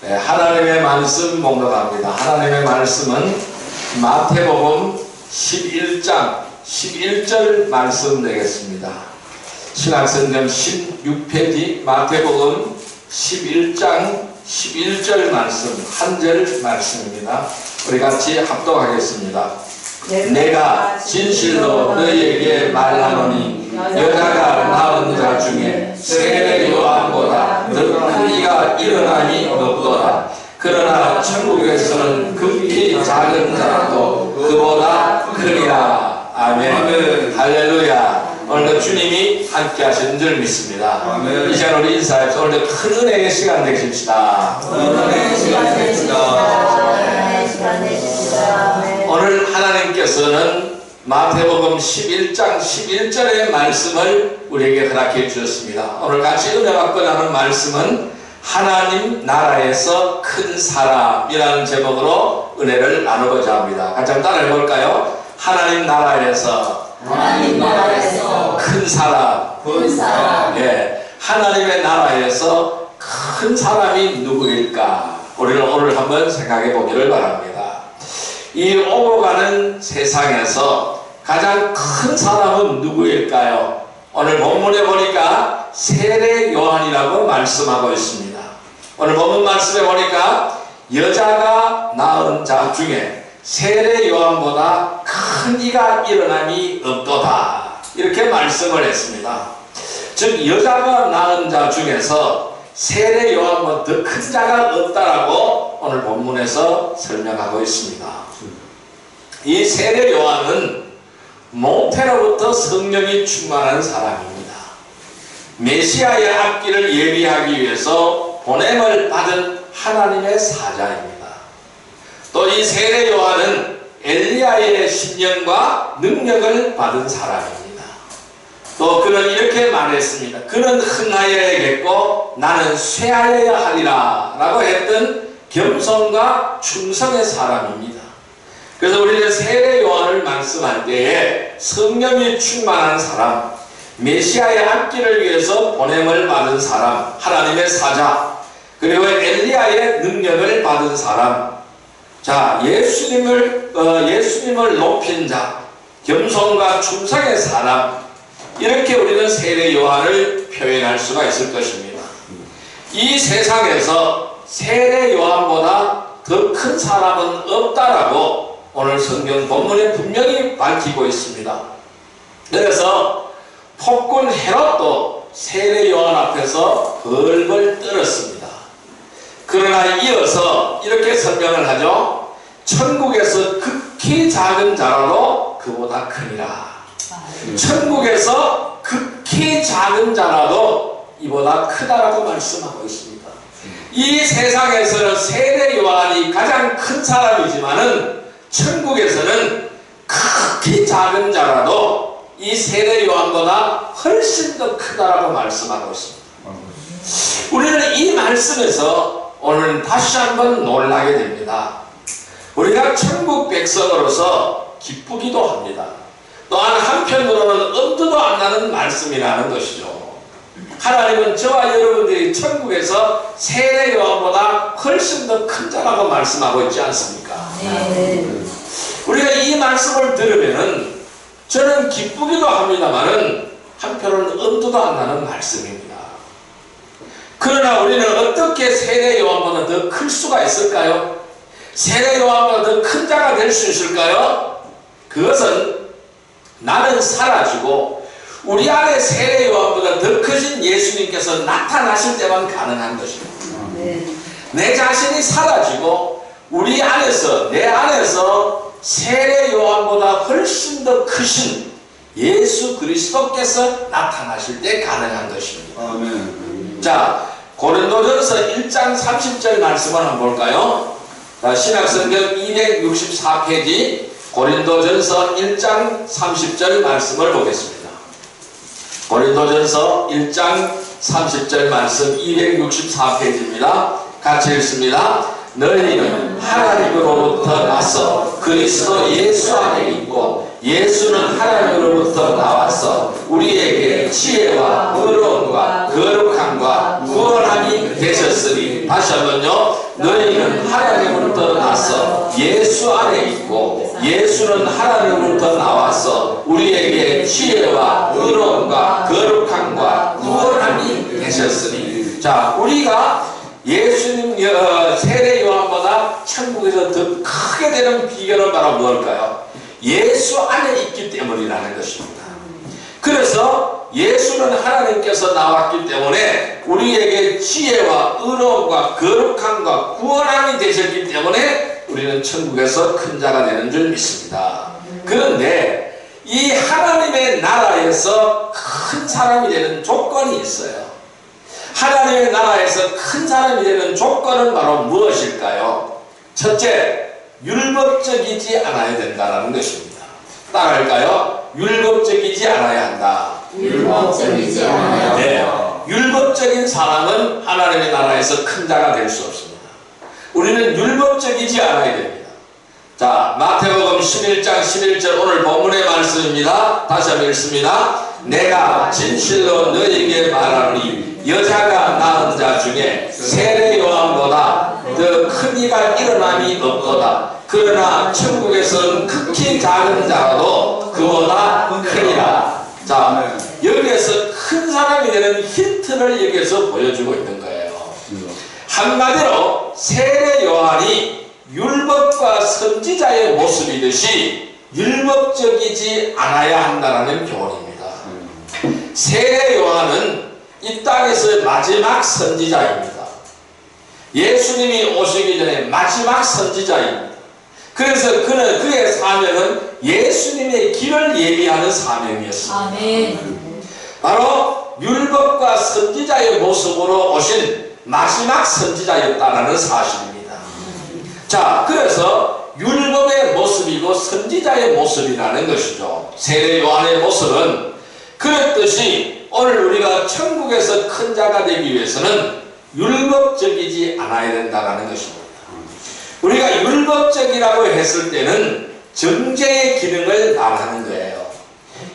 네, 하나님의 말씀 목록합니다. 하나님의 말씀은 마태복음 11장 11절 말씀 되겠습니다. 신학성경 16페이지 마태복음 11장 11절 말씀, 한 절 말씀입니다. 우리 같이 합독하겠습니다. 내가 진실로 너희에게 말하노니 여자가 낳은 자 중에 세례 요한보다 더 큰 이가 일어남이 없도다. 그러나 천국에서는 극히 작은 자라도 그보다 크리라. 아멘. 아멘. 할렐루야. 오늘도 주님이 함께 하시는 줄 믿습니다. 아멘. 이 시간 우리 인사해서 오늘도 큰 은혜의 시간 되십시다. 은혜의 시간 되십시다. 오늘 하나님께서는 마태복음 11장 11절의 말씀을 우리에게 허락해 주셨습니다. 오늘 같이 은혜 받고 나눈 말씀은 하나님 나라에서 큰 사람이라는 제목으로 은혜를 나누고자 합니다. 같이 한번 따라해 볼까요? 하나님 나라에서 큰 사람. 예, 하나님의 나라에서 큰 사람이 누구일까? 우리는 오늘 한번 생각해 보기를 바랍니다. 이 오고 가는 세상에서 가장 큰 사람은 누구일까요? 오늘 본문에 보니까 세례 요한이라고 말씀하고 있습니다. 오늘 본문 말씀에 보니까 여자가 낳은 자 중에 세례 요한보다 큰 이가 일어남이 없도다. 이렇게 말씀을 했습니다. 즉 여자가 낳은 자 중에서 세례 요한보다 더 큰 자가 없다라고 오늘 본문에서 설명하고 있습니다. 이 세례 요한은 모태로부터 성령이 충만한 사람입니다. 메시아의 앞길을 예비하기 위해서 보냄을 받은 하나님의 사자입니다. 또 이 세례 요한은 엘리야의 심령과 능력을 받은 사람입니다. 또 그는 이렇게 말했습니다. 그는 흥하여야겠고 나는 쇠하여야 하리라 라고 했던 겸손과 충성의 사람입니다. 그래서 우리는 세례 요한을 말씀할 때에 성령이 충만한 사람, 메시아의 앞길을 위해서 보냄을 받은 사람, 하나님의 사자, 그리고 엘리야의 능력을 받은 사람, 자, 예수님을 높인 자, 겸손과 충성의 사람, 이렇게 우리는 세례 요한을 표현할 수가 있을 것입니다. 이 세상에서 세례 요한보다 더 큰 사람은 없다라고 오늘 성경 본문에 분명히 밝히고 있습니다. 그래서 폭군 헤롯도 세례 요한 앞에서 벌벌 떨었습니다. 그러나 이어서 이렇게 설명을 하죠. 천국에서 극히 작은 자라도 그보다 크니라. 천국에서 극히 작은 자라도 이보다 크다라고 말씀하고 있습니다. 이 세상에서는 세례 요한이 가장 큰 사람이지만은 천국에서는 극히 작은 자라도 이 세례 요한보다 훨씬 더 크다라고 말씀하고 있습니다. 우리는 이 말씀에서 오늘 다시 한번 놀라게 됩니다. 우리가 천국 백성으로서 기쁘기도 합니다. 또한 한편으로는 엄두도 안 나는 말씀이라는 것이죠. 하나님은 저와 여러분들이 천국에서 세례 요한보다 훨씬 더 큰 자라고 말씀하고 있지 않습니까? 네. 우리가 이 말씀을 들으면은 저는 기쁘기도 합니다만은 한편으로는 엄두도 안 나는 말씀입니다. 그러나 우리는 어떻게 세례 요한보다 더 클 수가 있을까요? 세례 요한보다 더 큰 자가 될 수 있을까요? 그것은 나는 사라지고 우리 안에 세례 요한보다 더 크신 예수님께서 나타나실 때만 가능한 것입니다. 내 자신이 사라지고 우리 안에서, 내 안에서 세례 요한보다 훨씬 더 크신 예수 그리스도께서 나타나실 때 가능한 것입니다. 아멘. 자, 고린도전서 1장 30절 말씀을 한번 볼까요? 자, 신약성경 264페이지 고린도전서 1장 30절 말씀을 보겠습니다. 고린도전서 1장 30절 말씀 264페이지입니다. 같이 읽습니다. 너희는 하나님으로부터 나서 그리스도 예수 안에 있고 예수는 하나님으로부터 나와서 우리에게 지혜와 의로움과 거룩함과 구원함이 되셨으니 다시 한번요. 너희는 하나님으로부터 나서 예수 안에 있고 예수는 하나님으로부터 나와서 우리에게 지혜와 의로움과 거룩함과 구원함이 되셨으니. 자, 우리가 예수님 세례 요한보다 천국에서 더 크게 되는 비결은 바로 무엇일까요? 예수 안에 있기 때문이라는 것입니다. 그래서 예수는 하나님께서 나왔기 때문에 우리에게 지혜와 의로움과 거룩함과 구원함이 되셨기 때문에 우리는 천국에서 큰 자가 되는 줄 믿습니다. 그런데 이 하나님의 나라에서 큰 사람이 되는 조건이 있어요. 하나님의 나라에서 큰 사람이 되는 조건은 바로 무엇일까요? 첫째, 율법적이지 않아야 된다는 것입니다. 따라할까요? 율법적이지 않아야 한다. 율법적이지 않아야 한다. 네. 율법적인 사람은 하나님의 나라에서 큰 자가 될 수 없습니다. 우리는 율법적이지 않아야 됩니다. 자, 마태복음 11장 11절 오늘 본문의 말씀입니다. 다시 한번 읽습니다. 내가 진실로 너희에게 말하노니 여자가 낳은 자 중에 세례 요한보다 더 큰 이가 일어남이 없도다. 그러나 천국에서는 극히 작은 자라도 그보다 크니라. 자, 여기에서 큰 사람이 되는 힌트를 여기에서 보여주고 있는 거예요. 한마디로 세례 요한이 율법과 선지자의 모습이듯이 율법적이지 않아야 한다는 교훈입니다. 세례 요한은 이 땅에서 마지막 선지자입니다. 예수님이 오시기 전에 마지막 선지자입니다. 그래서 그의 사명은 예수님의 길을 예비하는 사명이었습니다. 아멘. 바로 율법과 선지자의 모습으로 오신 마지막 선지자였다는 사실입니다. 자, 그래서 율법의 모습이고 선지자의 모습이라는 것이죠. 세례 요한의 모습은 그랬듯이 오늘 우리가 천국에서 큰 자가 되기 위해서는 율법적이지 않아야 된다는 것입니다. 우리가 율법적이라고 했을 때는 정죄의 기능을 말하는 거예요.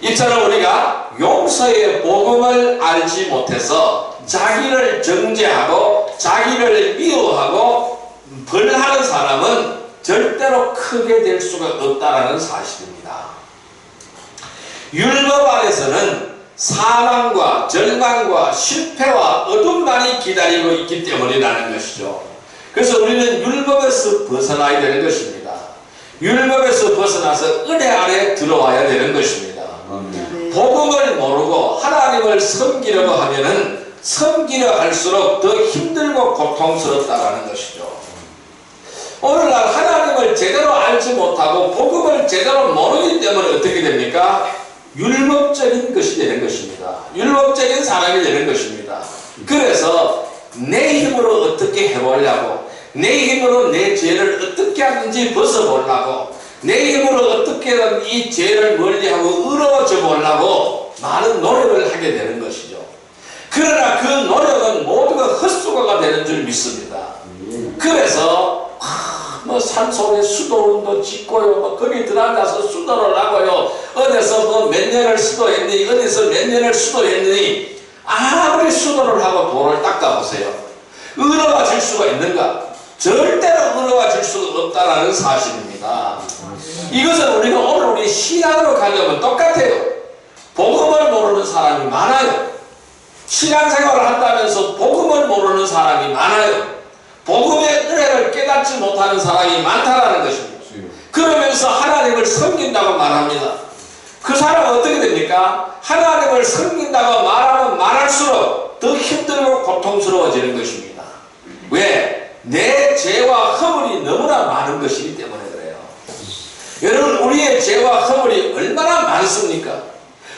이처럼 우리가 용서의 복음을 알지 못해서 자기를 정죄하고 자기를 미워하고 벌하는 사람은 절대로 크게 될 수가 없다는 사실입니다. 율법 안에서는 사망과 절망과 실패와 어둠만이 기다리고 있기 때문이라는 것이죠. 그래서 우리는 율법에서 벗어나야 되는 것입니다. 율법에서 벗어나서 은혜 안에 들어와야 되는 것입니다. 복음을 모르고 하나님을 섬기려고 하면은 섬기려 할수록 더 힘들고 고통스럽다는 것이죠. 오늘날 하나님을 제대로 알지 못하고 복음을 제대로 모르기 때문에 어떻게 됩니까? 율법적인 것이 되는 것입니다. 율법적인 사람이 되는 것입니다. 그래서 내 힘으로 어떻게 해보려고, 내 힘으로 내 죄를 어떻게 하든지 벗어보려고, 내 힘으로 어떻게든 이 죄를 멀리하고 의로워져 보려고 많은 노력을 하게 되는 것이죠. 그러나 그 노력은 모두가 헛수고가 되는 줄 믿습니다. 그래서 뭐 산속에 수도원도 짓고요, 뭐 거기 들어앉아서 수도를 하고요, 어디서 뭐 몇 년을 수도했니, 어디서 몇 년을 수도했니, 아무리 수도를 하고 돌을 닦아보세요. 의로워질 수가 있는가? 절대로 의로워질 수가 없다는 사실입니다. 이것은 우리가 오늘 우리 신앙으로 가려면 똑같아요. 복음을 모르는 사람이 많아요. 신앙생활을 한다면서 복음을 모르는 사람이 많아요. 복음의 은혜를 깨닫지 못하는 사람이 많다는 것입니다. 그러면서 하나님을 섬긴다고 말합니다. 그 사람은 어떻게 됩니까? 하나님을 섬긴다고 말하면 말할수록 더 힘들고 고통스러워지는 것입니다. 왜? 내 죄와 허물이 너무나 많은 것이기 때문에 그래요. 여러분, 우리의 죄와 허물이 얼마나 많습니까?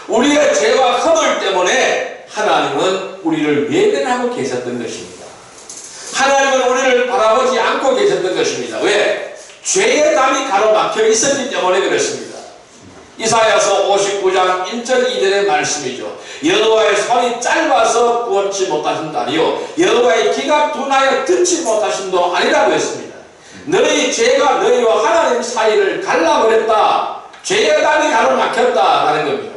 우리의 죄와 허물 때문에 하나님은 우리를 외면하고 계셨던 것입니다. 하나님은 우리를 바라보지 않고 계셨던 것입니다. 왜? 죄의 담이 가로막혀 있었기 때문에 그렇습니다. 이사야서 59장 1절 2절의 말씀이죠. 여호와의 손이 짧아서 구원치 못하신다니요, 여호와의 귀가 둔하여 듣지 못하신도 아니라고 했습니다. 너희 죄가 너희와 하나님 사이를 갈라버렸다. 죄의 담이 가로막혔다라는 겁니다.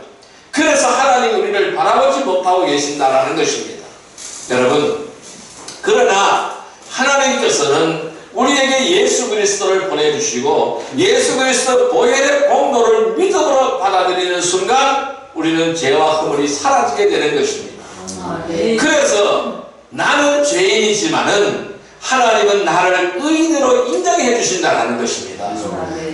그래서 하나님 우리를 바라보지 못하고 계신다라는 것입니다. 여러분, 그러나 하나님께서는 우리에게 예수 그리스도를 보내주시고 예수 그리스도 보혈의 공로를 믿음으로 받아들이는 순간 우리는 죄와 허물이 사라지게 되는 것입니다. 그래서 나는 죄인이지만은 하나님은 나를 의인으로 인정해 주신다는 것입니다.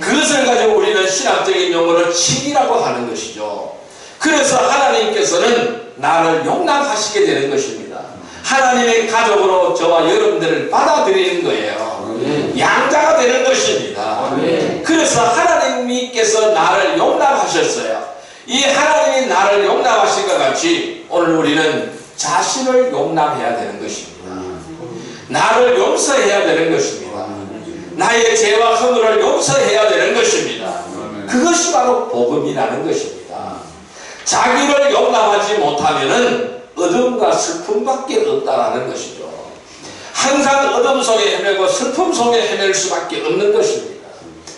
그것을 가지고 우리는 신학적인 용어로 칭이라고 하는 것이죠. 그래서 하나님께서는 나를 용납하시게 되는 것입니다. 하나님의 가족으로 저와 여러분들을 받아들이는 거예요. 양자가 되는 것입니다. 그래서 하나님께서 나를 용납하셨어요. 이 하나님이 나를 용납하신 것 같이 오늘 우리는 자신을 용납해야 되는 것입니다. 나를 용서해야 되는 것입니다. 나의 죄와 허물을 용서해야 되는 것입니다. 그것이 바로 복음이라는 것입니다. 자기를 용납하지 못하면은 어둠과 슬픔밖에 없다라는 것이죠. 항상 어둠 속에 헤매고 슬픔 속에 헤맬 수밖에 없는 것입니다.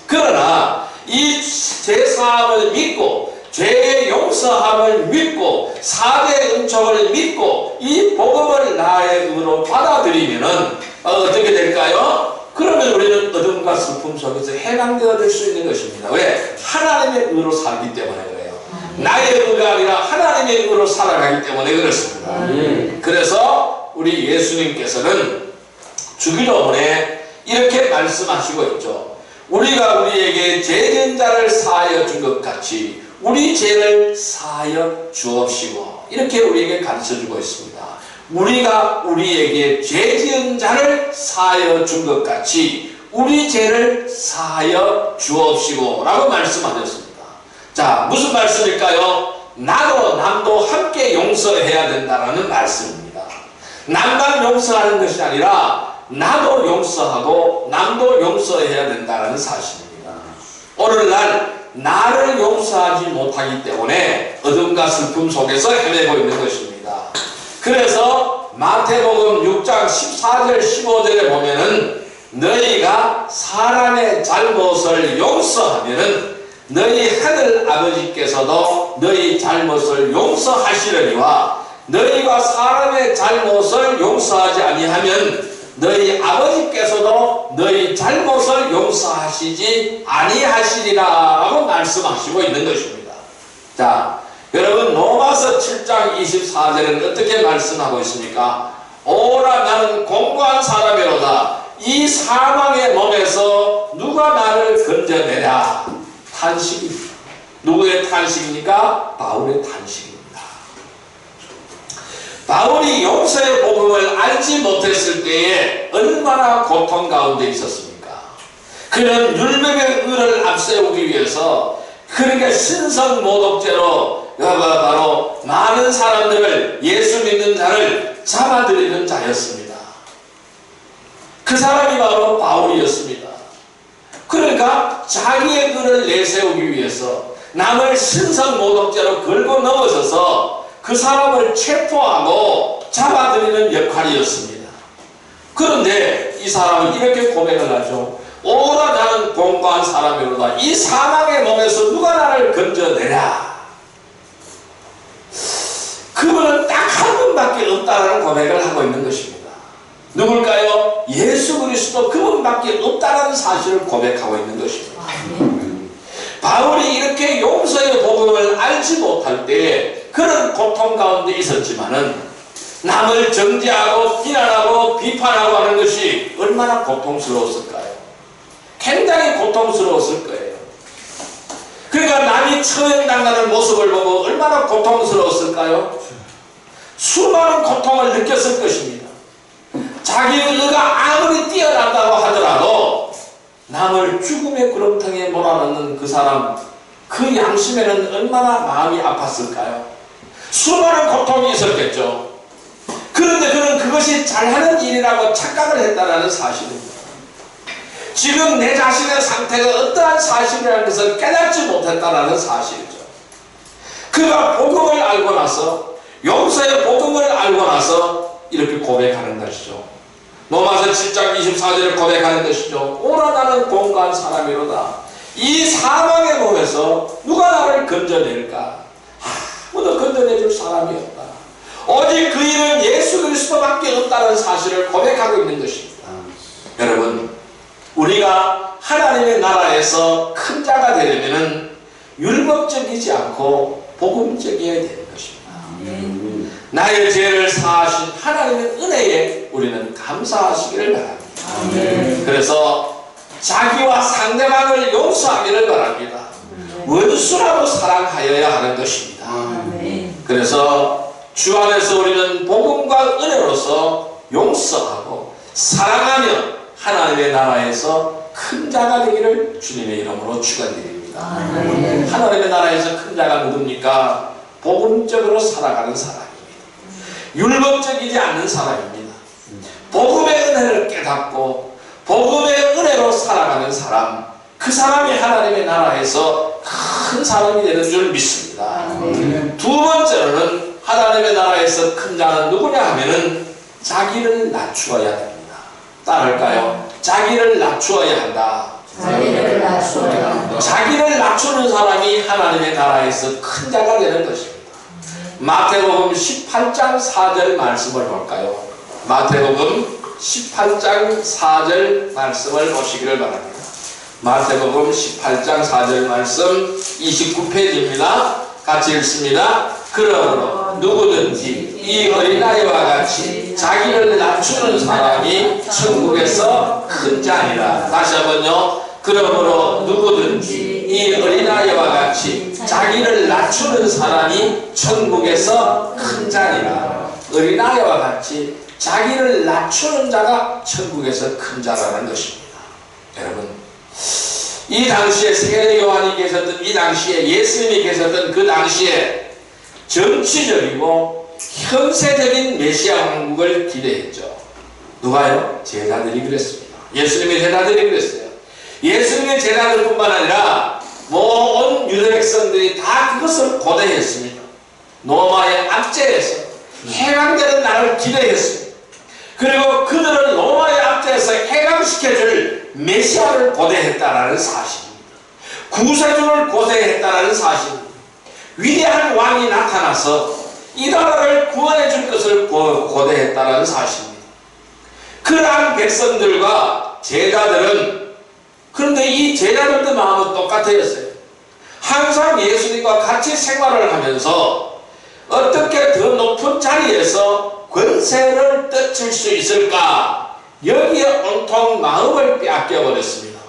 그러나 이 죄사함을 믿고 죄의 용서함을 믿고 사죄의 은총을 믿고 이 복음을 나의 의로 받아들이면은 어떻게 될까요? 그러면 우리는 어둠과 슬픔 속에서 해방되어질 수 있는 것입니다. 왜? 하나님의 의로 살기 때문에 그래요. 나의 의가 아니라 하나님의 의로 살아가기 때문에 그렇습니다. 그래서 우리 예수님께서는 주기도문에 이렇게 말씀하시고 있죠. 우리가 우리에게 죄진 자를 사하여 준 것 같이 우리 죄를 사하여 주옵시고 이렇게 우리에게 가르쳐주고 있습니다. 우리가 우리에게 죄 지은 자를 사하여 준 것 같이 우리 죄를 사하여 주옵시고 라고 말씀하셨습니다. 자, 무슨 말씀일까요? 나도 남도 함께 용서해야 된다는 말씀입니다. 남만 용서하는 것이 아니라 나도 용서하고 남도 용서해야 된다는 사실입니다. 오늘날 나를 용서하지 못하기 때문에 어둠과 슬픔 속에서 헤매고 있는 것입니다. 그래서 마태복음 6장 14절 15절에 보면은 너희가 사람의 잘못을 용서하면은 너희 하늘 아버지께서도 너희 잘못을 용서하시려니와 너희가 사람의 잘못을 용서하지 아니하면 너희 아버지께서도 너희 잘못을 용서하시지 아니하시리라 라고 말씀하시고 있는 것입니다. 자, 여러분 로마서 7장 24절은 어떻게 말씀하고 있습니까? 오라 나는 공고한 사람이로다. 이 사망의 몸에서 누가 나를 건져내랴. 탄식입니다. 누구의 탄식입니까? 바울의 탄식입니다. 바울이 용서의 복음을 알지 못했을 때에 얼마나 고통 가운데 있었습니까? 그는 율법의 의를 앞세우기 위해서 그러니까 신성모독죄로 바로 많은 사람들을 예수 믿는 자를 잡아들이는 자였습니다. 그 사람이 바로 바울이었습니다. 그러니까 자기의 의를 내세우기 위해서 남을 신성모독죄로 걸고 넘어서서 그 사람을 체포하고 잡아들이는 역할이었습니다. 그런데 이 사람은 이렇게 고백을 하죠. 오라 나는 공고한 사람이로다. 이 사망의 몸에서 누가 나를 건져내랴. 그분은 딱 한 분밖에 없다라는 고백을 하고 있는 것입니다. 누굴까요? 예수 그리스도 그분밖에 없다라는 사실을 고백하고 있는 것입니다. 바울이 이렇게 용서의 복음을 알지 못할 때 그런 고통 가운데 있었지만은 남을 정죄하고 비난하고 비판하고 하는 것이 얼마나 고통스러웠을까요? 굉장히 고통스러웠을 거예요. 그러니까 남이 처형당하는 모습을 보고 얼마나 고통스러웠을까요? 수많은 고통을 느꼈을 것입니다. 자기의 의가 아무리 뛰어난다고 하더라도 남을 죽음의 구렁텅이에 몰아넣는 그 사람, 그 양심에는 얼마나 마음이 아팠을까요? 수많은 고통이 있었겠죠. 그런데 그는 그것이 잘하는 일이라고 착각을 했다는 사실입니다. 지금 내 자신의 상태가 어떠한 사실이라는 것을 깨닫지 못했다는 사실이죠. 그가 복음을 알고 나서 용서의 복음을 알고 나서 이렇게 고백하는 것이죠. 로마서 7장 24절을 고백하는 것이죠. 오라 나는 공고한 사람이로다. 이 사망의 몸에서 누가 나를 건져낼까? 아무도 건져내줄 사람이 없다. 오직 그 일은 예수 그리스도밖에 없다는 사실을 고백하고 있는 것입니다. 여러분, 우리가 하나님의 나라에서 큰 자가 되려면 율법적이지 않고 복음적이어야 되는 것입니다. 나의 죄를 사하신 하나님의 은혜에 우리는 감사하시기를 바랍니다. 그래서 자기와 상대방을 용서하기를 바랍니다. 원수라도 사랑하여야 하는 것입니다. 그래서 주 안에서 우리는 복음과 은혜로서 용서하고 사랑하며 하나님의 나라에서 큰 자가 되기를 주님의 이름으로 축원드립니다. 하나님의 나라에서 큰 자가 누굽니까? 복음적으로 살아가는 사람입니다. 율법적이지 않는 사람입니다. 복음의 은혜를 깨닫고 복음의 은혜로 살아가는 사람, 그 사람이 하나님의 나라에서 큰 사람이 되는 줄 믿습니다. 두 번째로는 하나님의 나라에서 큰 자는 누구냐 하면은 자기를 낮추어야 됩니다. 따를까요? 자기를 낮추어야 한다. 자기를 낮추어야 한다. 자기를 낮추는 사람이 하나님의 나라에서 큰 자가 되는 것입니다. 마태복음 18장 4절 말씀을 볼까요? 마태복음 18장 4절 말씀을 보시기를 바랍니다. 마태복음 18장 4절 말씀 29페이지입니다. 같이 읽습니다. 그러므로 누구든지 이 어린아이와 같이 자기를 낮추는 사람이 천국에서 큰 자니라. 다시 한번요. 그러므로 누구든지 이 어린아이와 같이 자기를 낮추는 사람이 천국에서 큰 자니라. 어린아이와 같이 자기를 낮추는 자가 천국에서 큰 자라는 것입니다. 여러분, 이 당시에 세례 요한이 계셨던, 이 당시에 예수님이 계셨던 그 당시에 정치적이고 현세적인 메시아 왕국을 기대했죠. 누가요? 제자들이 그랬습니다. 예수님의 제자들이 그랬어요. 예수님의 제자들 뿐만 아니라 온 유대 백성들이 다 그것을 고대했습니다. 로마의 압제에서 해방되는 날을 기대했습니다. 그리고 그들은 로마의 압제에서 해방시켜줄 메시아를 고대했다라는 사실입니다. 구세주를 고대했다라는 사실입니다. 위대한 왕이 나타나서 이 나라를 구원해 줄 것을 고대했다는 사실입니다. 그러한 백성들과 제자들은, 그런데 이 제자들의 마음은 똑같았어요. 항상 예수님과 같이 생활을 하면서 어떻게 더 높은 자리에서 권세를 떨칠 수 있을까, 여기에 온통 마음을 빼앗겨버렸습니다.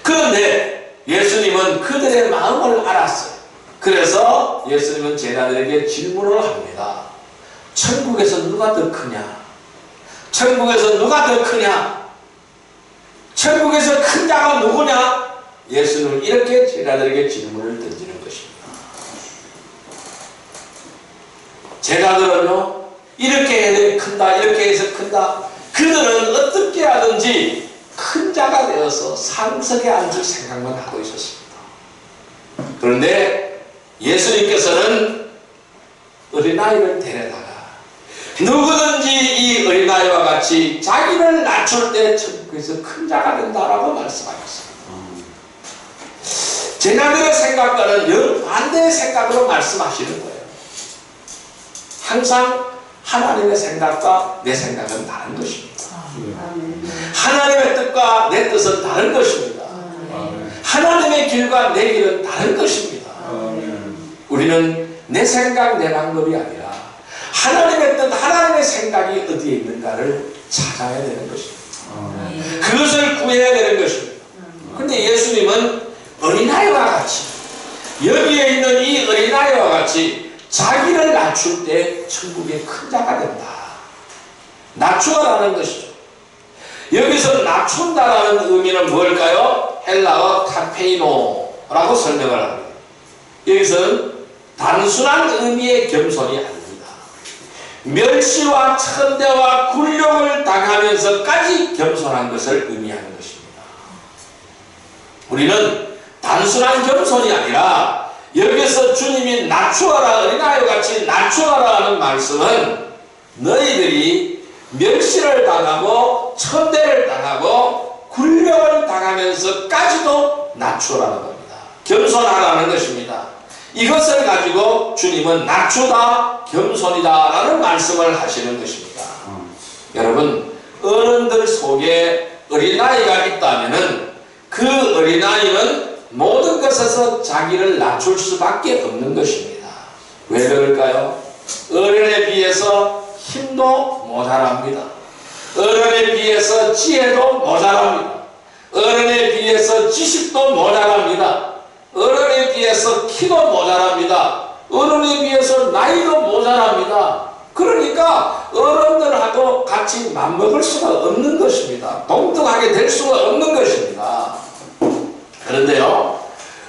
그런데 예수님은 그들의 마음을 알았어요. 그래서 예수님은 제자들에게 질문을 합니다. 천국에서 누가 더 크냐? 천국에서 누가 더 크냐? 천국에서 큰 자가 누구냐? 예수님은 이렇게 제자들에게 질문을 던지는 것입니다. 제자들은요, 이렇게 해야 큰다, 이렇게 해서 큰다. 그들은 어떻게 하든지 큰 자가 되어서 상석에 앉을 생각만 하고 있었습니다. 그런데 예수님께서는 어린아이를 데려다가 누구든지 이 어린아이와 같이 자기를 낮출 때 천국에서 큰 자가 된다라고 말씀하셨습니다. 제자들의 생각과는 정반대의 생각으로 말씀하시는 거예요. 항상 하나님의 생각과 내 생각은 다른 것입니다. 하나님의 뜻과 내 뜻은 다른 것입니다. 하나님의 길과 내 길은 다른 것입니다. 우리는 내 생각, 내 방법이 아니라 하나님의 뜻, 하나님의 생각이 어디에 있는가를 찾아야 되는 것입니다. 그것을 구해야 되는 것입니다. 그런데 예수님은 어린아이와 같이, 여기에 있는 이 어린아이와 같이 자기를 낮출 때 천국의 큰 자가 된다. 낮추어라는 것이죠. 여기서 낮춘다라는 의미는 뭘까요? 헬라어 타페이노라고 설명을 합니다. 여기서는 단순한 의미의 겸손이 아닙니다. 멸시와 천대와 굴욕을 당하면서까지 겸손한 것을 의미하는 것입니다. 우리는 단순한 겸손이 아니라 여기서 주님이 낮추어라, 어린아이와 같이 낮추어라 하는 말씀은 너희들이 멸시를 당하고 천대를 당하고 굴욕을 당하면서까지도 낮추라는 겁니다. 겸손하라는 것입니다. 이것을 가지고 주님은 낮추다, 겸손이다 라는 말씀을 하시는 것입니다. 여러분, 어른들 속에 어린아이가 있다면은 그 어린아이는 모든 것에서 자기를 낮출 수밖에 없는 것입니다. 왜 그럴까요? 어른에 비해서 힘도 모자랍니다. 어른에 비해서 지혜도 모자랍니다. 어른에 비해서 지식도 모자랍니다. 어른에 비해서 키도 모자랍니다. 어른에 비해서 나이도 모자랍니다. 그러니까 어른들하고 같이 맞먹을 수가 없는 것입니다. 동등하게 될 수가 없는 것입니다. 그런데요,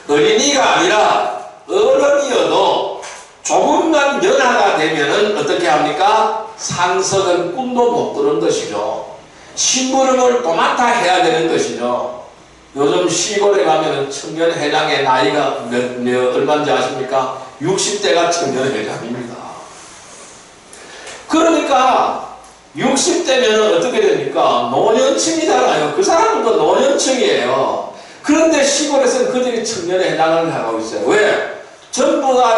어린이가 아니라 어른이어도 조금만 연하가 되면은 어떻게 합니까? 상석은 꿈도 못 꾸는 것이죠. 심부름을 도맡아 해야 되는 것이죠. 요즘 시골에 가면은 청년회장의 나이가 얼마인지 아십니까? 60대가 청년회장입니다. 그러니까 60대면 어떻게 됩니까? 노년층이잖아요. 그 사람들도 노년층이에요. 그런데 시골에서는 그들이 청년회장을 하고 있어요. 왜? 전부 다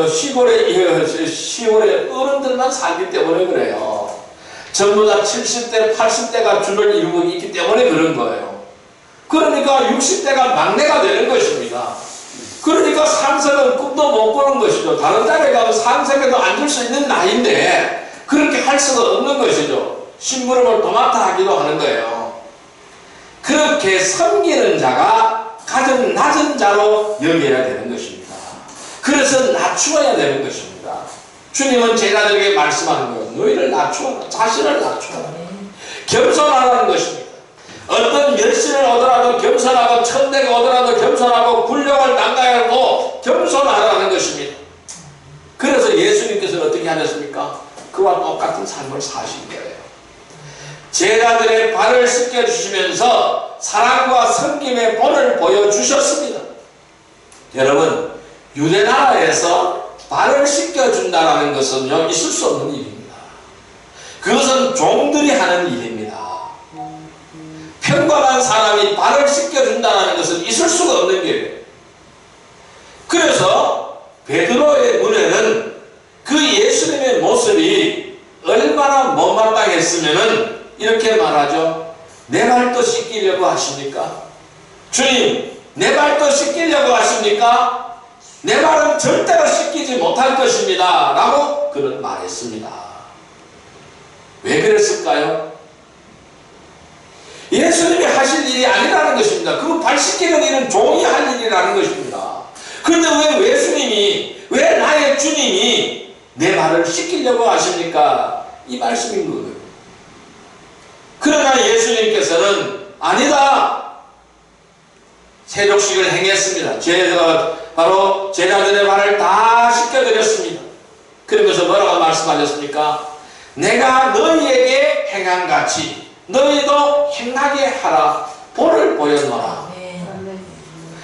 시골에 어른들만 살기 때문에 그래요. 전부 다 70대, 80대가 줄을 이루고 있기 때문에 그런 거예요. 그러니까 60대가 막내가 되는 것입니다. 그러니까 상석은 꿈도 못 꾸는 것이죠. 다른 자리에 가면 상석에도 앉을 수 있는 나이인데 그렇게 할 수가 없는 것이죠. 심부름을 도맡아 하기도 하는 거예요. 그렇게 섬기는 자가 가장 낮은 자로 여겨야 되는 것입니다. 그래서 낮추어야 되는 것입니다. 주님은 제자들에게 말씀하는 거예요. 너희를 낮추어라. 자신을 낮추어라. 겸손하라는 것입니다. 어떤 멸시를 얻으라도 겸손하고 천대가 얻으라도 겸손하고 굴욕을 당하여도 겸손하라는 것입니다. 그래서 예수님께서는 어떻게 하셨습니까? 그와 똑같은 삶을 사신 거예요. 제자들의 발을 씻겨주시면서 사랑과 섬김의 본을 보여주셨습니다. 여러분, 유대나라에서 발을 씻겨준다는 것은요, 있을 수 없는 일입니다. 그것은 종들이 하는 일입니다. 평범한 사람이 발을 씻겨준다는 것은 있을 수가 없는 일이에요. 그래서 베드로의 눈에는 그 예수님의 모습이 얼마나 못마땅했으면은 이렇게 말하죠. 내 발도 씻기려고 하십니까? 주님, 내 발도 씻기려고 하십니까? 내 발은 절대로 씻기지 못할 것입니다. 라고 그는 말했습니다. 왜 그랬을까요? 예수님이 하실 일이 아니라는 것입니다. 그 발 씻기는 일은 종이 할 일이라는 것입니다. 그런데 왜 예수님이, 왜 나의 주님이 내 발을 씻기려고 하십니까? 이 말씀인 거예요. 그러나 예수님께서는 아니다. 세족식을 행했습니다. 바로 제자들의 발을 다 씻겨드렸습니다. 그러면서 뭐라고 말씀하셨습니까? 내가 너희에게 행한 같이 너희도 행하게 하라. 본을 보였노라.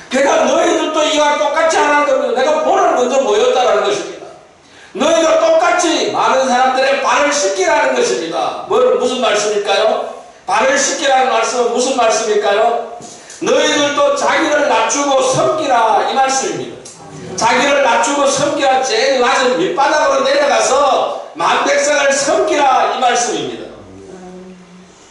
내가 너희들도 이와 똑같이 하라는 겁니다. 내가 본을 먼저 보였다는 것입니다. 너희도 똑같이 많은 사람들의 발을 씻기라는 것입니다. 무슨 말씀일까요? 발을 씻기라는 말씀은 무슨 말씀일까요? 너희들도 자기를 낮추고 섬기라, 이 말씀입니다. 자기를 낮추고 섬기라, 제일 낮은 밑바닥으로 내려가서 만백성을 섬기라, 이 말씀입니다.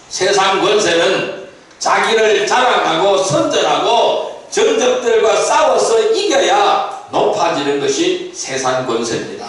세상 권세는 자기를 자랑하고 선전하고 전적들과 싸워서 이겨야 높아지는 것이 세상 권세입니다.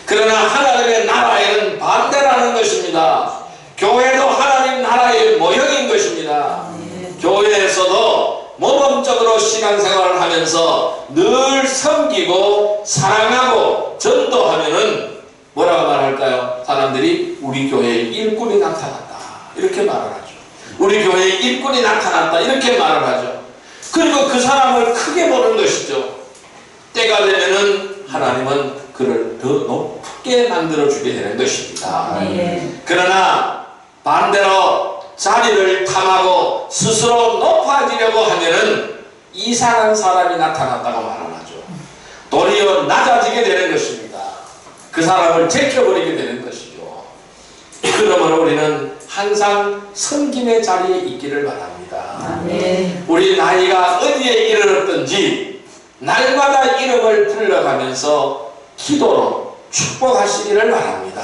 그러나 하나님의 나라에는 반대라는 것입니다. 교회도 하나님 나라의 모형인 것입니다. 교회에서도 모범적으로 신앙생활을 하면서 늘 섬기고 사랑하고 전도하면은 뭐라고 말할까요? 사람들이 우리 교회에 일꾼이 나타났다, 이렇게 말을 하죠. 우리 교회에 일꾼이 나타났다, 이렇게 말을 하죠. 그리고 그 사람을 크게 보는 것이죠. 때가 되면은 하나님은 그를 더 높게 만들어주게 되는 것입니다. 그러나 반대로 자리를 탐하고 스스로 높아지려고 하면은 이상한 사람이 나타났다고 말하죠. 도리어 낮아지게 되는 것입니다. 그 사람을 제껴버리게 되는 것이죠. 그러므로 우리는 항상 섬김의 자리에 있기를 바랍니다. 우리 나이가 어디에 이르렀든지 날마다 이름을 불러가면서 기도로 축복하시기를 바랍니다.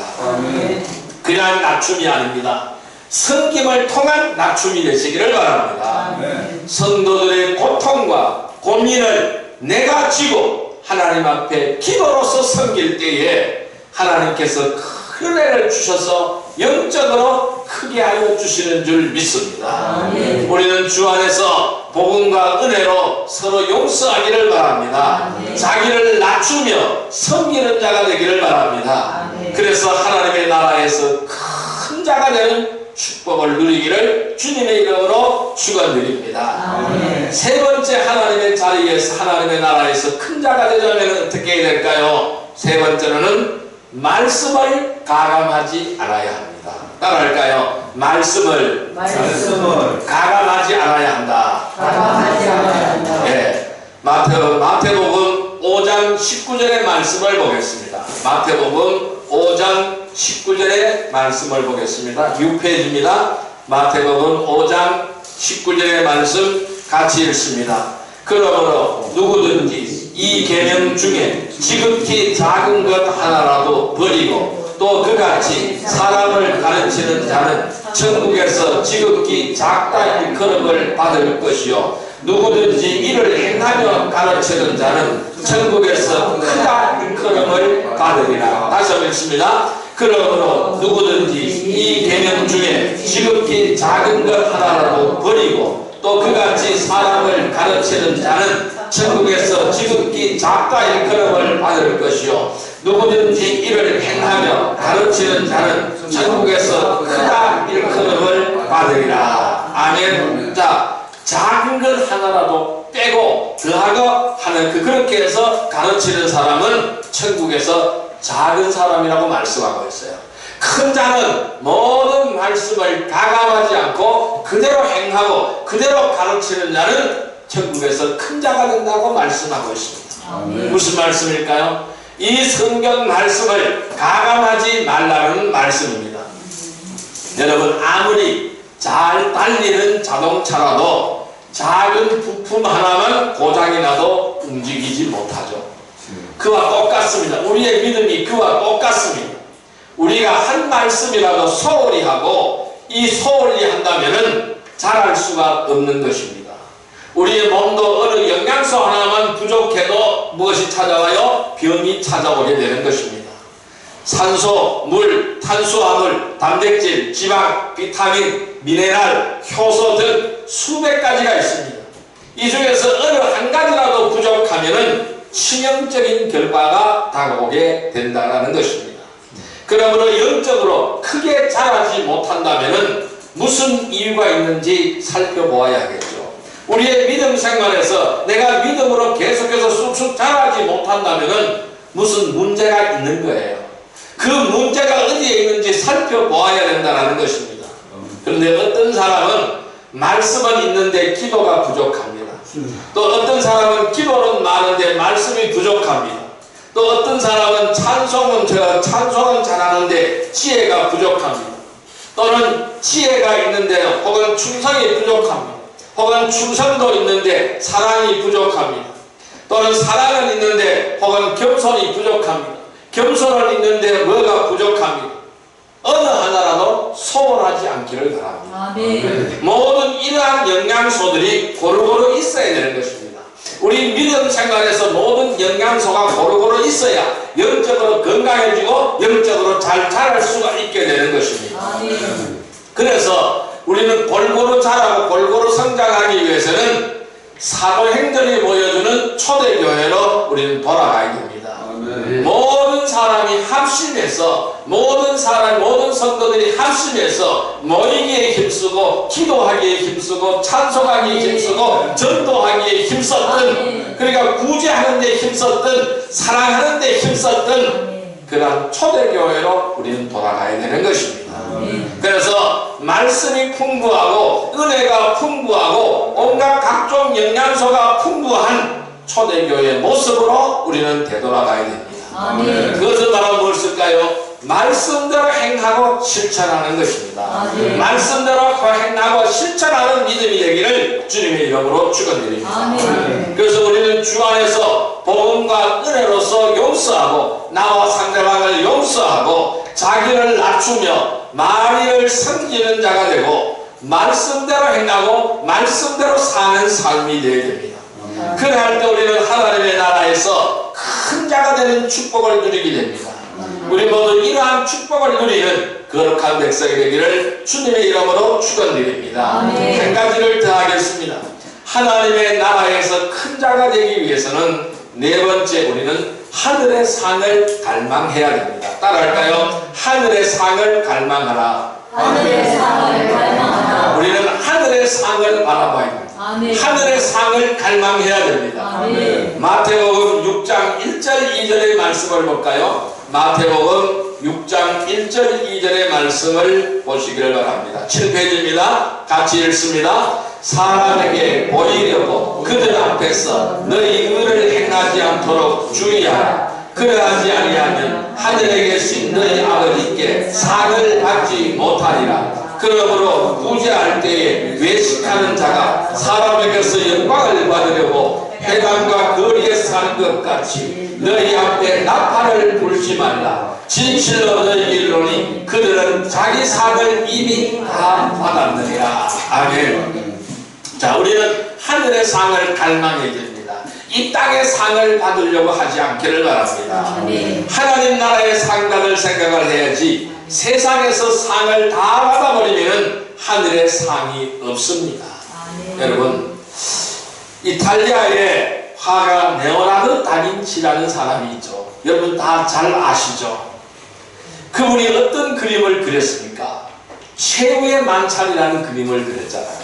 그냥 낮춤이 아닙니다. 섬김을 통한 낮춤이 되시기를 바랍니다. 아멘. 성도들의 고통과 고민을 내가 지고 하나님 앞에 기도로서 섬길 때에 하나님께서 큰 은혜를 주셔서 영적으로 크게 하여 주시는 줄 믿습니다. 아멘. 우리는 주 안에서 복음과 은혜로 서로 용서하기를 바랍니다. 아멘. 자기를 낮추며 섬기는 자가 되기를 바랍니다. 아멘. 그래서 하나님의 나라에서 큰 자가 되는 축복을 누리기를 주님의 이름으로 축원드립니다. 아멘. 세 번째 하나님의 자리에서 하나님의 나라에서 큰 자가 되려면 어떻게 해야 될까요? 세 번째로는 말씀을 가감하지 않아야 합니다. 따라할까요? 말씀을 말씀을 가감하지 않아야 한다. 가감하지 않아야 한다. 예, 마태복음 5장 19절의 말씀을 보겠습니다. 마태복음 5장 19절의 말씀을 보겠습니다. 6페이지입니다. 마태복음 5장 19절의 말씀 같이 읽습니다. 그러므로 누구든지 이 계명 중에 지극히 작은 것 하나라도 버리고 또 그같이 사람을 가르치는 자는 천국에서 지극히 작다 일컬음을 받을 것이요 누구든지 이를 행하며 가르치는 자는 천국에서 크다 일컬음을 받으리라. 다시 한번 읽습니다. 그러므로 누구든지 이 계명 중에 지극히 작은 것 하나라도 버리고 또 그같이 사람을 가르치는 자는 천국에서 지극히 작다 일컬음을 받을 것이요 누구든지 이를 행하며 가르치는 자는 천국에서 크다 일컬음을 받으리라. 아멘. 자, 작은 것 하나라도 빼고 더하고 하는 그렇게 해서 가르치는 사람은 천국에서 작은 사람이라고 말씀하고 있어요. 큰 자는 모든 말씀을 가감하지 않고 그대로 행하고 그대로 가르치는 자는 천국에서 큰 자가 된다고 말씀하고 있습니다. 아멘. 무슨 말씀일까요? 이 성경 말씀을 가감하지 말라는 말씀입니다. 여러분, 아무리 잘 달리는 자동차라도 작은 부품 하나만 고장이 나도 움직이지 못하죠. 그와 똑같습니다. 우리의 믿음이 그와 똑같습니다. 우리가 한 말씀이라도 소홀히 하고 이 소홀히 한다면은 잘할 수가 없는 것입니다. 우리의 몸도 어느 영양소 하나만 부족해도 무엇이 찾아와요? 병이 찾아오게 되는 것입니다. 산소, 물, 탄수화물, 단백질, 지방, 비타민, 미네랄, 효소 등 수백 가지가 있습니다. 이 중에서 어느 한 가지라도 부족하면은 치명적인 결과가 다가오게 된다는 것입니다. 그러므로 영적으로 크게 자라지 못한다면 무슨 이유가 있는지 살펴보아야 하겠죠. 우리의 믿음 생활에서 내가 믿음으로 계속해서 쑥쑥 자라지 못한다면 무슨 문제가 있는 거예요. 그 문제가 어디에 있는지 살펴보아야 된다는 것입니다. 그런데 어떤 사람은 말씀은 있는데 기도가 부족합니다. 또 어떤 사람은 기도는 많은데 말씀이 부족합니다. 또 어떤 사람은 찬송은 잘하는데 지혜가 부족합니다. 또는 지혜가 있는데 혹은 충성이 부족합니다. 혹은 충성도 있는데 사랑이 부족합니다. 또는 사랑은 있는데 혹은 겸손이 부족합니다. 겸손은 있는데 뭐가 부족합니다. 어느 하나라도 소홀하지 않기를 바랍니다. 아멘. 모든 이러한 영양소들이 고루고루 있어야 되는 것입니다. 우리 믿음 생활에서 모든 영양소가 고루고루 있어야 영적으로 건강해지고 영적으로 잘 자랄 수가 있게 되는 것입니다. 아멘. 그래서 우리는 골고루 자라고 골고루 성장하기 위해서는 사도행전이 보여주는 초대교회로 우리는 돌아가야 됩니다. 모든 사람이 합심해서 모든 성도들이 합심해서 모이기에 힘쓰고 기도하기에 힘쓰고 찬송하기에 힘쓰고 전도하기에 힘썼던, 그러니까 구제하는 데 힘썼던, 사랑하는 데 힘썼던 그런 초대교회로 우리는 돌아가야 되는 것입니다. 그래서 말씀이 풍부하고 은혜가 풍부하고 온갖 각종 영양소가 풍부한 초대교회의 모습으로 우리는 되돌아가야 됩니다. 아멘. 그것은 바로 무엇일까요? 말씀대로 행하고 실천하는 것입니다. 아멘. 말씀대로 행하고 실천하는 믿음이 되기를 주님의 이름으로 축원드립니다. 아멘. 그래서 우리는 주 안에서 복음과 은혜로서 용서하고 나와 상대방을 용서하고 자기를 낮추며 마리를 섬기는 자가 되고 말씀대로 행하고 말씀대로 사는 삶이 되어야 됩니다. 그럴 때 우리는 하나님의 나라에서 큰 자가 되는 축복을 누리게 됩니다. 우리 모두 이러한 축복을 누리는 거룩한 백성이 되기를 주님의 이름으로 축원드립니다. 한 가지를 더 하겠습니다. 하나님의 나라에서 큰 자가 되기 위해서는 네 번째, 우리는 하늘의 상을 갈망해야 됩니다. 따라할까요? 하늘의 상을 갈망하라. 하늘의 상을 갈망하라. 우리는 하늘의 상을 바라봐야 됩니다. 아멘. 하늘의 상을 갈망해야 됩니다. 아멘. 마태복음 6장 1절 2절의 말씀을 볼까요? 마태복음 6장 1절 2절의 말씀을 보시기를 바랍니다. 7페이지입니다. 같이 읽습니다. 사람에게 보이려고 그들 앞에서 너희 의를 행하지 않도록 주의하라. 그러하지 아니하면 하늘에 계신 너희 아버지께 상을 받지 못하리라. 그러므로 부재할 때에 외식하는 자가 사람에게서 영광을 받으려고 회당과 거리에 사는 것 같이 너희 앞에 나팔을 불지 말라. 진실로 너희 이르노니 그들은 자기 상을 이미 다 받았느니라. 아멘. 자, 우리는 하늘의 상을 갈망해야 됩니다. 이 땅의 상을 받으려고 하지 않기를 바랍니다. 하나님 나라의 상 받을 생각을 해야지 세상에서 상을 다 받아버리면 하늘의 상이 없습니다. 여러분, 이탈리아의 화가 레오나르도 다빈치라는 사람이 있죠. 여러분 다 잘 아시죠? 그분이 어떤 그림을 그렸습니까? 최후의 만찬이라는 그림을 그렸잖아요.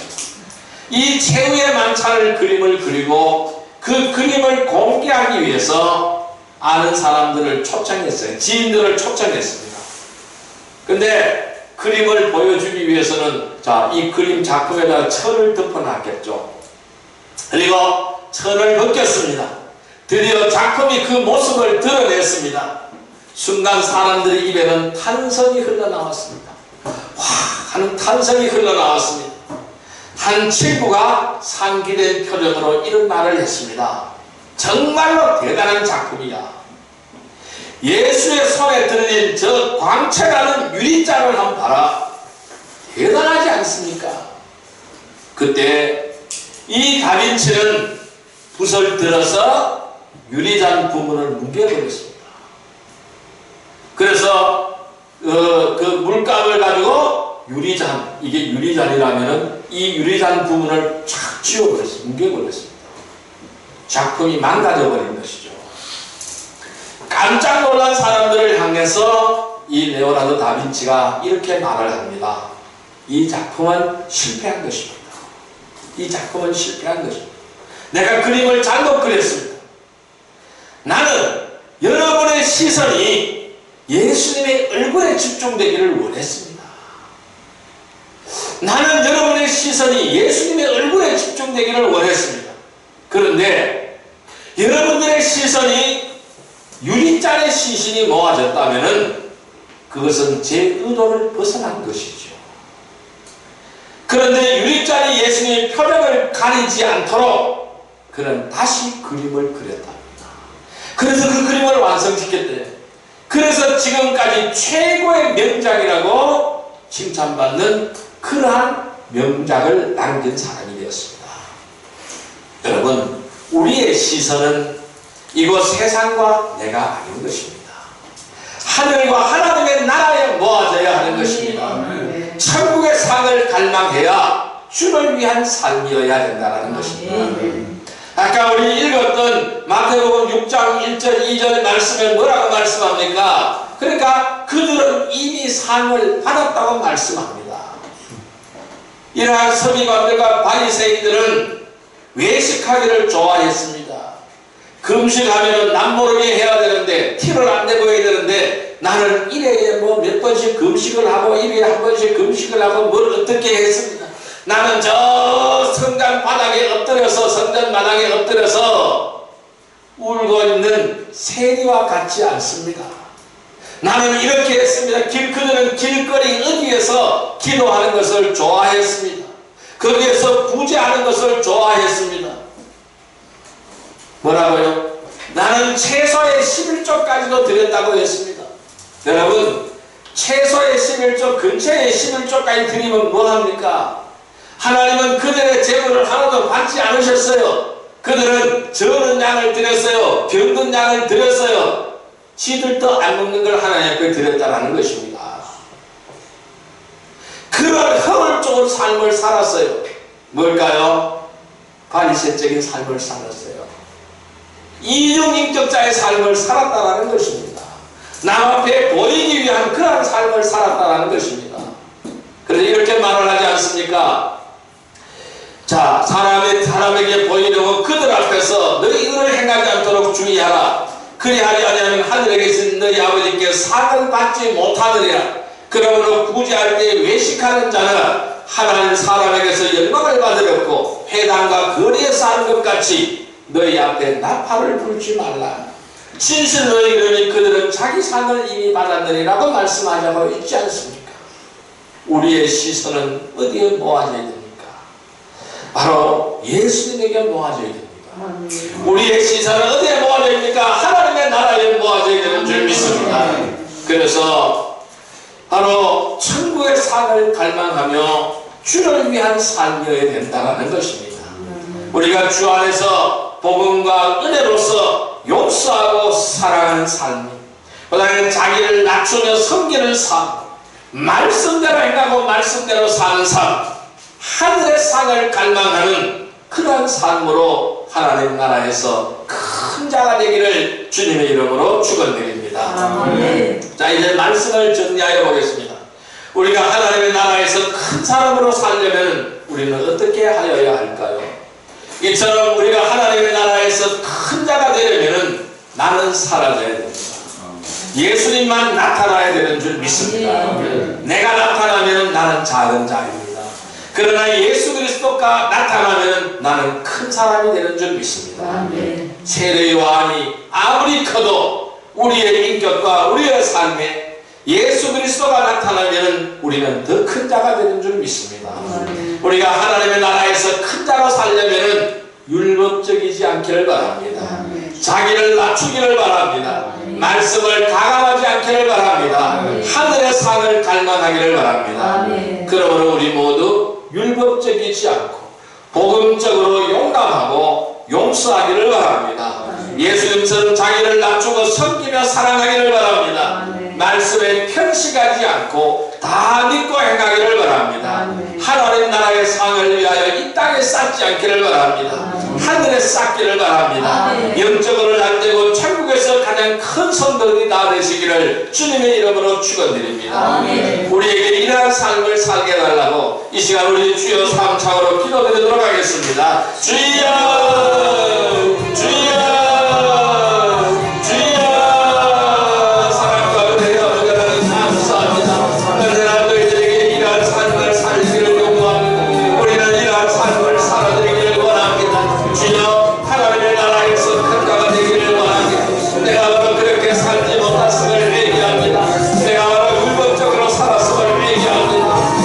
이 최후의 만찬을 그림을 그리고 그 그림을 공개하기 위해서 아는 사람들을 초청했어요. 지인들을 초청했습니다. 근데 그림을 보여주기 위해서는 자, 이 그림 작품에다가 천을 덮어놨겠죠. 그리고 천을 벗겼습니다. 드디어 작품이 그 모습을 드러냈습니다. 순간 사람들의 입에는 탄성이 흘러나왔습니다. 와 하는 탄성이 흘러나왔습니다. 한 친구가 상기된 표정으로 이런 말을 했습니다. 정말로 대단한 작품이야. 예수의 손에 들린 저 광채나는 유리잔을 한번 봐라. 대단하지 않습니까? 그때 이 다빈치는 붓을 들어서 유리잔 부분을 뭉개버렸습니다. 그래서 그 물감을 가지고 유리잔, 이게 유리잔이라면은 이 유리잔 부분을 쫙 지워버렸습니다. 뭉개버렸습니다. 작품이 망가져버린 것이죠. 깜짝 놀란 사람들을 향해서 이 레오나르도 다빈치가 이렇게 말을 합니다. 이 작품은 실패한 것입니다. 이 작품은 실패한 것입니다. 내가 그림을 잘못 그렸습니다. 나는 여러분의 시선이 예수님의 얼굴에 집중되기를 원했습니다. 나는 여러분의 시선이 예수님의 얼굴에 집중되기를 원했습니다. 그런데 여러분들의 시선이 유리잔의 시신이 모아졌다면 그것은 제 의도를 벗어난 것이죠. 그런데 유리잔이 예수님의 표정을 가리지 않도록 그는 다시 그림을 그렸답니다. 그래서 그 그림을 완성시켰대요. 그래서 지금까지 최고의 명작이라고 칭찬받는 그러한 명작을 남긴 사람이 되었습니다. 여러분, 우리의 시선은 이곳 세상과 내가 아닌 것입니다. 하늘과 하나님의 나라에 모아져야 하는 것입니다. 천국의 상을 갈망해야 주를 위한 삶이어야 된다는 것입니다. 아까 우리 읽었던 마태복음 6장 1절 2절 말씀에 뭐라고 말씀합니까? 그러니까 그들은 이미 상을 받았다고 말씀합니다. 이러한 서기관들과 바리새인들은 외식하기를 좋아했습니다. 금식하면은 남모르게 해야 되는데 티를 안 내고 해야 되는데 나는 일회에 뭐 몇 번씩 금식을 하고 일회에 한 번씩 금식을 하고 뭘 어떻게 했습니다. 나는 저 성전 바닥에 엎드려서 성전 마당에 엎드려서 울고 있는 세리와 같지 않습니다. 나는 이렇게 했습니다. 그들은 길거리 어디에서 기도하는 것을 좋아했습니다. 거기에서 구제하는 것을 좋아했습니다. 뭐라고요? 나는 최소의 11조까지도 드렸다고 했습니다. 여러분, 최소의 11조, 근처의 11조까지 드리면 뭐합니까? 하나님은 그들의 재물을 하나도 받지 않으셨어요. 그들은 저는 양을 드렸어요. 병든 양을 드렸어요. 지들도 안 먹는 걸 하나님께 드렸다라는 것입니다. 그런 허물적인 삶을 살았어요. 뭘까요? 바리새적인 삶을 살았어요. 이중인격자의 삶을 살았다라는 것입니다. 남 앞에 보이기 위한 그런 삶을 살았다라는 것입니다. 그래서 이렇게 말을 하지 않습니까? 자, 사람에게 보이려고 그들 앞에서 너희 의를 행하지 않도록 주의하라. 그리하지 아니하면 하늘에 계신 너희 아버지께 상을 받지 못하느니라. 그러므로 구제할 때 외식하는 자는 하나님 사람에게서 영광을 받으렸고 회당과 거리에서 하는 것 같이 너희 앞에 나팔을 불지 말라. 진실 너희 이름이 그들은 자기 상을 이미 받았느니라고 말씀하자고 있지 않습니까? 우리의 시선은 어디에 모아져야 됩니까? 바로 예수님에게 모아져야 됩니다. 우리의 시선은 어디에 모아져야 됩니까? 하나님의 나라에 모아져야 되는 줄 믿습니다. 그래서 바로 천국의 상을 갈망하며 주를 위한 삶이어야 된다는 것입니다. 우리가 주 안에서 복음과 은혜로서 용서하고 사랑하는 삶, 그 다음에 자기를 낮추며 섬기는 삶, 말씀대로 행하고 말씀대로 사는 삶, 하늘의 상을 갈망하는 그러한 삶으로 하나님 나라에서 큰 자가 되기를 주님의 이름으로 축원드립니다. 자, 이제 말씀을 정리하여 보겠습니다. 우리가 하나님의 나라에서 큰 사람으로 살려면 우리는 어떻게 하여야 할까요? 이처럼 우리가 하나님의 나라에서 큰 자가 되려면 나는 사라져야 됩니다. 예수님만 나타나야 되는 줄 믿습니다. 내가 나타나면 나는 작은 자입니다. 그러나 예수 그리스도가 나타나면 나는 큰 사람이 되는 줄 믿습니다. 세례 요한이 아무리 커도 우리의 인격과 우리의 삶에 예수 그리스도가 나타나면 우리는 더 큰 자가 되는 줄 믿습니다. 우리가 하나님의 나라에서 큰 자로 살려면 율법적이지 않기를 바랍니다. 자기를 낮추기를 바랍니다. 말씀을 가감하지 않기를 바랍니다. 하늘의 상을 갈망하기를 바랍니다. 그러므로 우리 모두 율법적이지 않고 복음적으로 용감하고 용서하기를 바랍니다. 예수님처럼 자기를 낮추고 섬기며 사랑하기를 바랍니다. 말씀에 편식하지 않고 다 믿고 행하기를 바랍니다. 하나님 나라의 상을 위하여 이 땅에 쌓지 않기를 바랍니다. 하늘에 쌓기를 바랍니다. 영적으로 낮되고 천국에서 가장 큰 성도들이 다 되시기를 주님의 이름으로 축원드립니다. 우리에게 이러한 삶을 살게 해달라고 이 시간 우리 주여 3차로 기도드리도록 하겠습니다. 주여 주여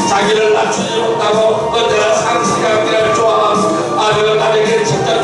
자기를 낮추지 못하고 언제나 상실하기를 좋아하고 아주 남에게 직접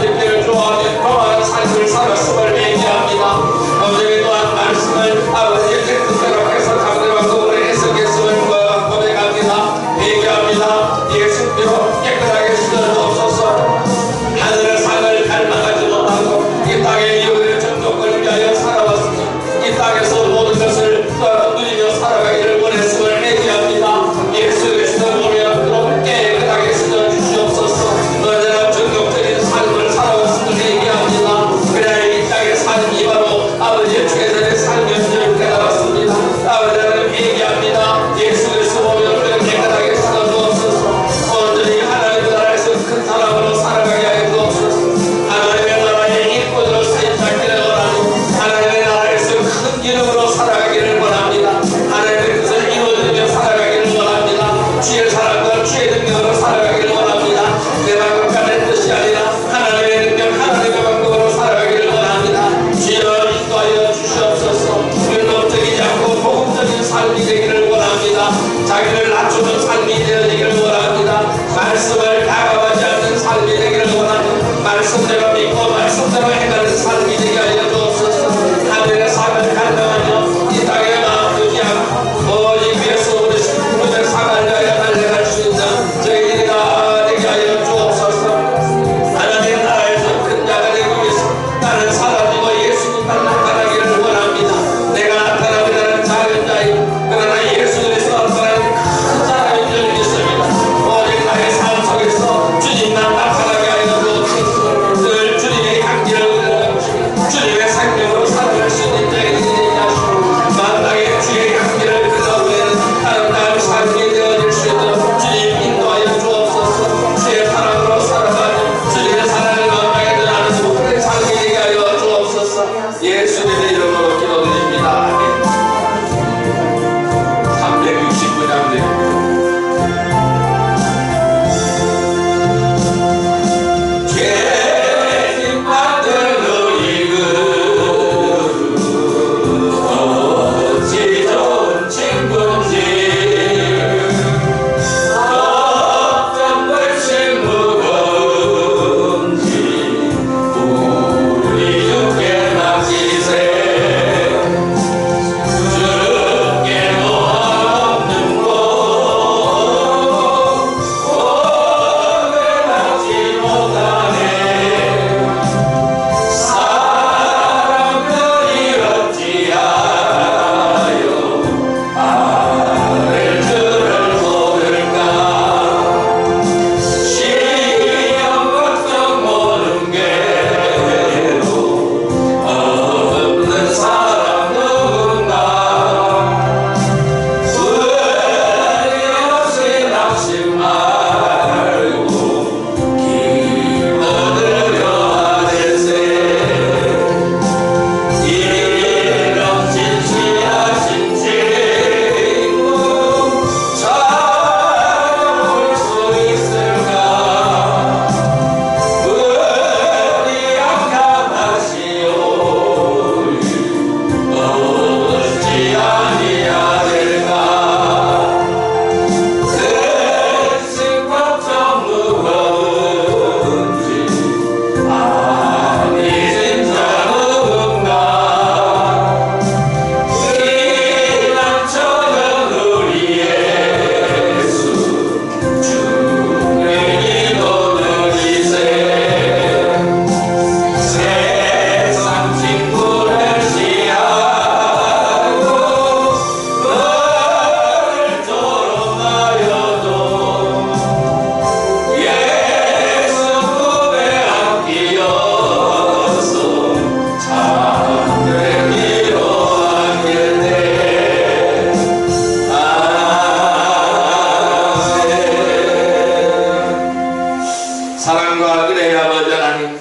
사랑과 은혜의 아버지 하나님,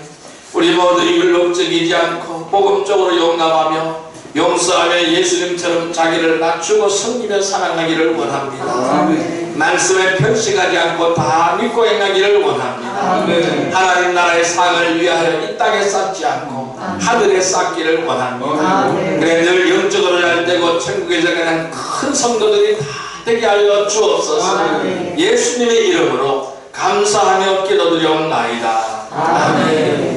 우리 모두 입을 넓적이지 않고 복음적으로 용납하며 용서하며 예수님처럼 자기를 낮추고 섬기며 사랑하기를 원합니다. 말씀에 편식하지 않고 다 믿고 행하기를 원합니다. 하나님 나라의 상을 위하여 이 땅에 쌓지 않고 하늘에 쌓기를 원합니다. 그래 늘 영적으로 잘되고 천국에서 가는 큰 성도들이 다 되게 하여 주옵소서. 예수님의 이름으로 감사하며 기도드리옵나이다. 아멘.